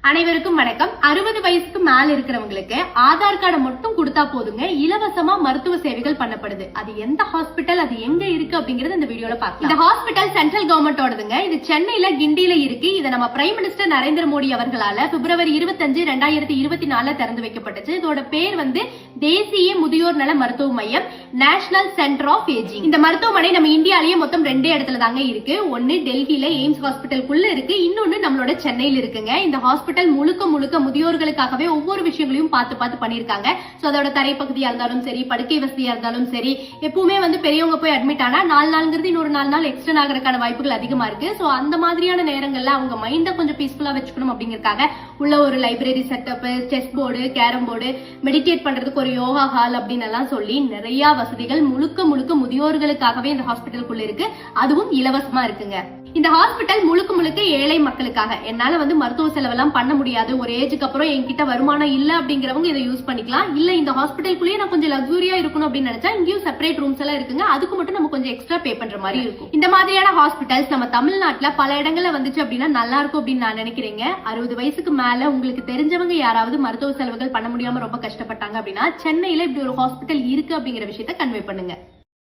அனைவருக்கும் வணக்கம். 60 வயசுக்கு மேல இருக்கிறவங்களுக்கு ஆதார் கார்டை மட்டும் கொடுத்தா போதுங்க, இலவசமா மருத்துவ சேவைகள் பண்ணப்படுது. அது எந்த ஹாஸ்பிட்டல், அது எங்க இருக்கு அப்படிங்கறது இந்த வீடியோல பார்க்கலாம். இந்த ஹாஸ்பிட்டல் சென்ட்ரல் கவர்மெண்டோடதுங்க. இது சென்னையில கிண்டியில இருக்கு. இதை நம்ம பிரைம் மினிஸ்டர் நரேந்திர மோடி அவர்களால பிப்ரவரி 25, 2024 திறந்து வைக்கப்பட்டுச்சு. இதோட பேர் தேசிய முதியோர் நல மருத்துவ மையம், நேஷனல் சென்டர் ஆஃப் ஏஜிங். இந்த மருத்துவமனை நம்ம இந்தியாலேயே மொத்தம் 2 இடத்துல தாங்க இருக்கு. ஒன்னு டெல்லியில எய்ம்ஸ் ஹாஸ்பிட்டலுக்குள்ள இருக்கு, இன்னொன்னு நம்மளோட சென்னையில இருக்குங்க. இந்த ஹாஸ்பிட்டல் முழுக்க முதியோர்களுக்காகவே ஒவ்வொரு விஷயங்களையும் பார்த்து பண்ணிருக்காங்க. அதோட தரைப்பகுதியா இருந்தாலும் சரி, படுக்கை வசதியா இருந்தாலும் சரி, எப்பவுமே பெரியவங்க போய் அட்மிட் ஆனா 4 நாள்ங்கிறது இன்னொரு 4 நாள் எக்ஸ்டெண்ட் ஆகிறதுக்கான வாய்ப்புகள் அதிகமா இருக்கு. சோ அந்த மாதிரியான நேரங்கள்ல அவங்க மைண்ட கொஞ்சம் பீஸ்ஃபுல்லா வச்சுக்கணும் அப்படிங்கறதுக்காக உள்ள ஒரு library setup, chess board, carrom board, meditate பண்றதுக்கு ஒரு யோகா ஹால் அப்படின்னு எல்லாம் சொல்லி நிறைய வசதிகள் முழுக்க முதியோர்களுக்காகவே இந்த ஹாஸ்பிட்டலுக்குள்ள இருக்கு. அதுவும் இலவசமா இருக்குங்க. இந்த ஹாஸ்பிட்டல் முழுக்க ஏழை மக்களுக்காக. என்னால மருத்துவ செலவெல்லாம் பண்ண முடியாது, ஒரு ஏஜுக்கு அப்புறம் என்கிட்ட வருமானம் இல்ல அப்படிங்கிறவங்க இதை யூஸ் பண்ணிக்கலாம். இல்ல இந்த ஹாஸ்பிட்டலுக்குள்ளேயே நான் கொஞ்சம் லக்ஸூரியா இருக்கணும் அப்படின்னு நினைச்சா இங்கேயும் செப்பரேட் ரூம்ஸ் எல்லாம் இருக்குங்க. அதுக்கு மட்டும் நம்ம கொஞ்சம் எக்ஸ்ட்ரா பே பண்ற மாதிரி இருக்கும். இந்த மாதிரியான ஹாஸ்பிட்டல்ஸ் நம்ம தமிழ்நாட்டுல பல இடங்கள்ல வந்துச்சு அப்படின்னா நல்லா இருக்கும் அப்படின்னு நான் நினைக்கிறேங்க. 60 வயசுக்கு மேல உங்களுக்கு தெரிஞ்சவங்க யாராவது மருத்துவ செலவுகள் பண்ண முடியாம ரொம்ப கஷ்டப்பட்டாங்க அப்படின்னா சென்னையில இப்படி ஒரு ஹாஸ்பிட்டல் இருக்கு அப்படிங்கிற விஷயத்த கன்வே பண்ணுங்க.